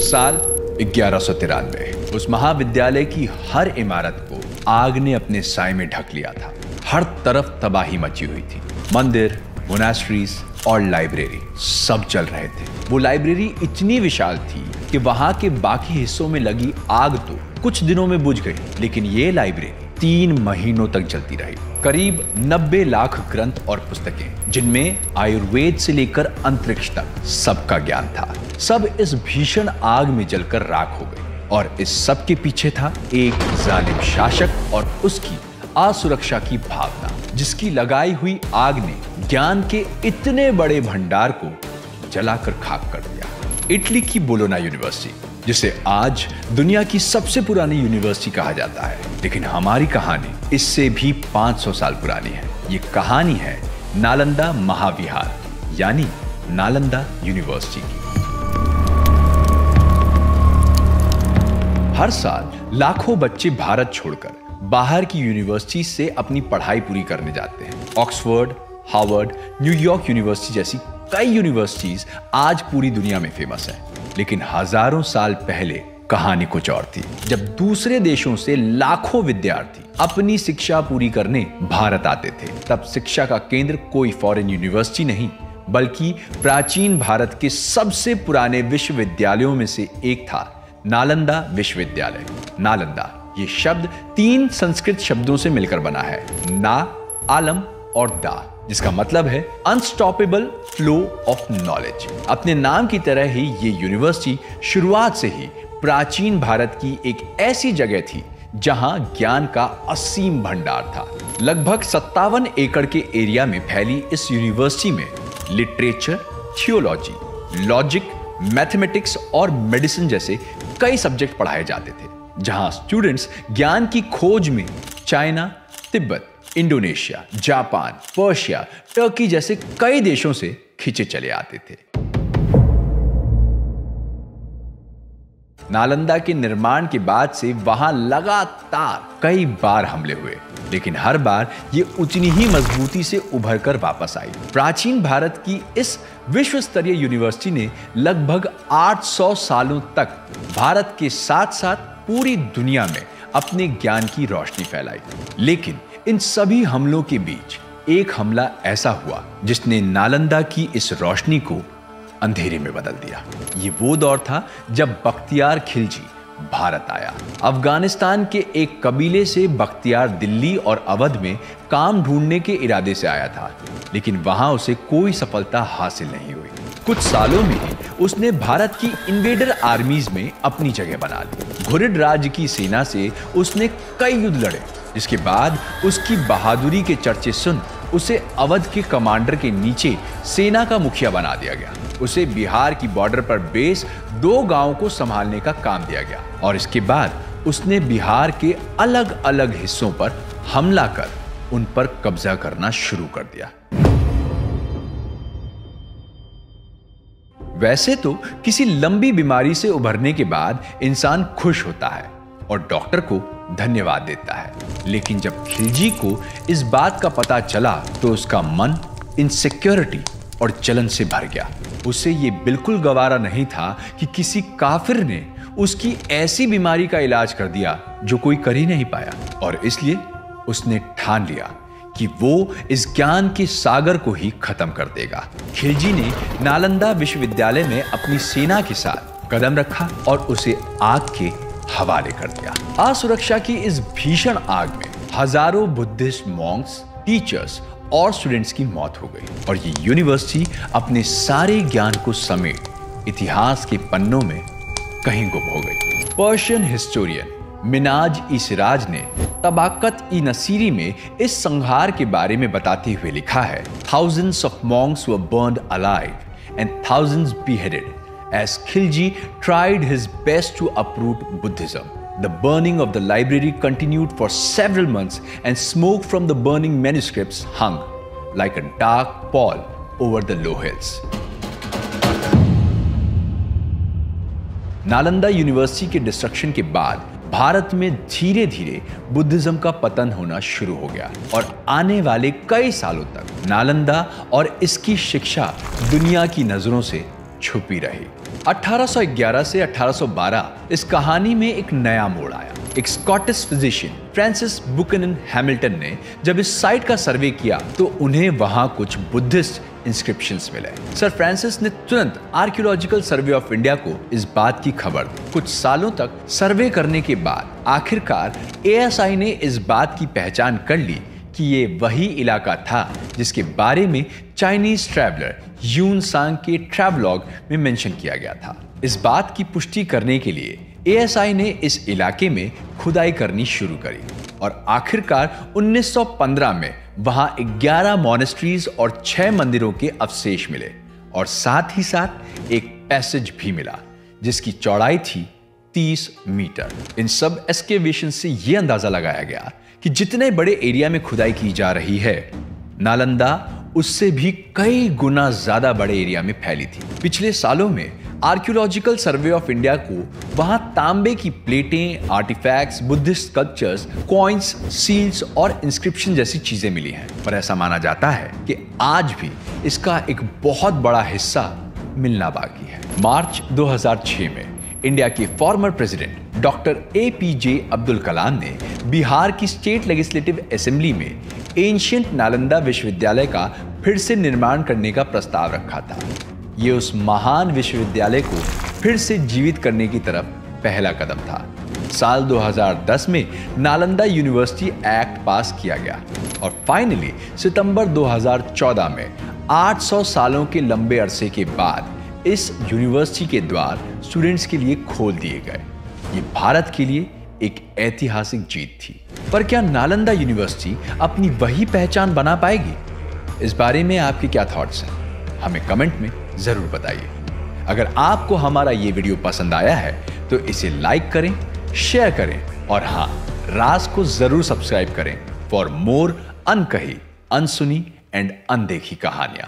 साल 1193। उस महाविद्यालय की हर इमारत को आग ने अपने साए में ढक लिया था। हर तरफ तबाही मची हुई थी। मंदिर, मोनास्ट्रीज और लाइब्रेरी सब जल रहे थे। वो लाइब्रेरी इतनी विशाल थी कि वहां के बाकी हिस्सों में लगी आग तो कुछ दिनों में बुझ गई, लेकिन ये लाइब्रेरी 3 महीनों तक जलती रही। करीब 90 लाख ग्रंथ और पुस्तकें, जिनमें आयुर्वेद से लेकर अंतरिक्ष तक सबका ज्ञान था, सब इस भीषण आग में जलकर राख हो गई। और इस सब के पीछे था एक जालिम शासक और उसकी असुरक्षा की भावना, जिसकी लगाई हुई आग ने ज्ञान के इतने बड़े भंडार को जलाकर खाक कर दिया। इटली की बोलोना यूनिवर्सिटी, जिसे आज दुनिया की सबसे पुरानी यूनिवर्सिटी कहा जाता है, लेकिन हमारी कहानी इससे भी 500 साल पुरानी है। ये कहानी है नालंदा महाविहार यानी नालंदा यूनिवर्सिटी की। हर साल लाखों बच्चे भारत छोड़कर बाहर की यूनिवर्सिटी से अपनी पढ़ाई पूरी करने जाते हैं। ऑक्सफोर्ड, हार्वर्ड, न्यूयॉर्क यूनिवर्सिटी जैसी कई यूनिवर्सिटीज आज पूरी दुनिया में फेमस है, लेकिन हजारों साल पहले कहानी कुछ और थी। जब दूसरे देशों से लाखों विद्यार्थी अपनी शिक्षा पूरी करने भारत आते थे, तब शिक्षा का केंद्र कोई फॉरेन यूनिवर्सिटी नहीं, बल्कि प्राचीन भारत के सबसे पुराने विश्वविद्यालयों में से एक था नालंदा विश्वविद्यालय। नालंदा ये शब्द 3 संस्कृत शब्दों से मिलकर बना है, ना, आलम और दा, जिसका मतलब है अनस्टॉपेबल फ्लो ऑफ नॉलेज। अपने नाम की तरह ही ये यूनिवर्सिटी शुरुआत से ही प्राचीन भारत की एक ऐसी जगह थी जहां ज्ञान का असीम भंडार था। लगभग 57 एकड़ के एरिया में फैली इस यूनिवर्सिटी में लिटरेचर, थियोलॉजी, लॉजिक, मैथमेटिक्स और मेडिसिन जैसे कई सब्जेक्ट पढ़ाए जाते थे, जहां स्टूडेंट्स ज्ञान की खोज में China, Tibet, Indonesia, Japan, Persia, Turkey जैसे कई देशों से खींचे चले आते थे। नालंदा के निर्माण के बाद से वहां लगातार कई बार हमले हुए, लेकिन हर बार ये उतनी ही मजबूती से उभरकर वापस आई। प्राचीन भारत की इस विश्व स्तरीय यूनिवर्सिटी ने लगभग 800 सालों तक भारत के साथ साथ पूरी दुनिया में अपने ज्ञान की रोशनी फैलाई। लेकिन इन सभी हमलों के बीच एक हमला ऐसा हुआ जिसने नालंदा की इस रोशनी को अंधेरे में बदल दिया। ये वो दौर था जब बख्तियार खिलजी भारत आया। अफगानिस्तान के एक कबीले से बख्तियार दिल्ली और अवध में काम ढूंढने के इरादे से आया था, लेकिन वहां उसे कोई सफलता हासिल नहीं हुई। कुछ सालों में ही उसने भारत की इन्वेडर आर्मीज में अपनी जगह बना ली। घुरिद राज्य की सेना से उसने कई युद्ध लड़े, जिसके बाद उसकी बहादुरी के चर्चे सुन उसे अवध के कमांडर के नीचे सेना का मुखिया बना दिया गया। उसे बिहार की बॉर्डर पर बेस 2 गांवों को संभालने का काम दिया गया और इसके बाद उसने बिहार के अलग अलग हिस्सों पर हमला कर उन पर कब्जा करना शुरू कर दिया। वैसे तो किसी लंबी बीमारी से उभरने के बाद इंसान खुश होता है और डॉक्टर को धन्यवाद देता है, लेकिन जब खिलजी को इस बात का पता चला तो उसका मन इनसिक्योरिटी और जलन से भर गया। उसे ये बिल्कुल गवारा नहीं था कि किसी काफिर ने उसकी ऐसी बीमारी का इलाज कर दिया जो कोई कर ही नहीं पाया, और इसलिए उसने ठान लिया कि वो इस ज्ञान के सागर को ही खत्म कर देगा। खिलजी ने नालंदा विश्वविद्यालय में अपनी सेना के साथ कदम रखा और उसे आग के हवाले कर दिया। असुरक्षा की इस भीषण आग में हजारों बुद्धिस्ट मॉन्क्स, टीचर्स और स्टूडेंट्स की मौत हो गई और ये यूनिवर्सिटी अपने सारे ज्ञान को समेट इतिहास के पन्नों में कहीं गुम हो गई। पर्शियन हिस्टोरियन मिनाज ई सिराज ने तबाकत ई नसीरी में इस संहार के बारे में बताते हुए लिखा है, Thousands of monks were burned alive and thousands beheaded as Khilji tried his best to uproot Buddhism. The burning of the library continued for several months and smoke from the burning manuscripts hung like a dark pall over the low hills. Nalanda university के destruction के बाद भारत में धीरे धीरे Buddhism का पतन होना शुरू हो गया और आने वाले कई सालों तक नालंदा और इसकी शिक्षा दुनिया की नजरों से छुपी रही। 1811 से 1812 इस कहानी में एक नया मोड़ आया। एक स्कॉटिश फिजिशियन फ्रांसिस बुकनन हैमिल्टन ने जब इस साइट का सर्वे किया तो उन्हें वहां कुछ बुद्धिस्ट इंस्क्रिप्शंस मिले। सर फ्रांसिस ने तुरंत आर्कियोलॉजिकल सर्वे ऑफ इंडिया को इस बात की खबर दी। कुछ सालों तक सर्वे करने के बाद आखिरकार ASI ने इस बात की पहचान कर ली कि ये वही इलाका था जिसके बारे में चाइनीज ट्रैवलर यून सांग के ट्रैवलॉग में मेंशन किया गया था। इस बात की पुष्टि करने के लिए ASI ने इस इलाके में खुदाई करनी शुरू करी और आखिरकार 1915 में वहां 11 मॉनेस्ट्रीज और 6 मंदिरों के अवशेष मिले और साथ ही साथ एक पैसेज भी मिला जिसकी चौड़ाई थी 30 मीटर। इन सब एक्सकेवेशन से यह अंदाजा लगाया गया कि जितने बड़े एरिया में खुदाई की जा रही है, नालंदा उससे भी कई गुना ज्यादा बड़े एरिया में फैली थी। पिछले सालों में आर्कियोलॉजिकल सर्वे ऑफ इंडिया को वहां तांबे की प्लेटें, artifacts, Buddhist sculptures, coins, seals और इंस्क्रिप्शन जैसी चीजें मिली हैं। पर ऐसा माना जाता है कि आज भी इसका एक बहुत बड़ा हिस्सा मिलना बाकी है। मार्च 2006 में इंडिया के former president doctor APJ Abdul Kalam ने बिहार की स्टेट लेजिस्लेटिव असेंबली में एंशिएंट नालंदा विश्वविद्यालय का फिर से निर्माण करने का प्रस्ताव रखा था। ये उस महान विश्वविद्यालय को फिर से जीवित करने की तरफ पहला कदम था। साल 2010 में नालंदा यूनिवर्सिटी एक्ट पास किया गया और फाइनली सितंबर 2014 में 800 सालों के लंबे अरसे के बाद इस यूनिवर्सिटी के द्वार स्टूडेंट्स के लिए खोल दिए गए। ये भारत के लिए एक ऐतिहासिक जीत थी। पर क्या नालंदा यूनिवर्सिटी अपनी वही पहचान बना पाएगी? इस बारे में आपके क्या थॉट्स हैं? हमें कमेंट में जरूर बताइए। अगर आपको हमारा ये वीडियो पसंद आया है तो इसे लाइक करें, शेयर करें और हाँ, राज को जरूर सब्सक्राइब करें फॉर मोर अनकही, अनसुनी एंड अनदेखी कहानियां।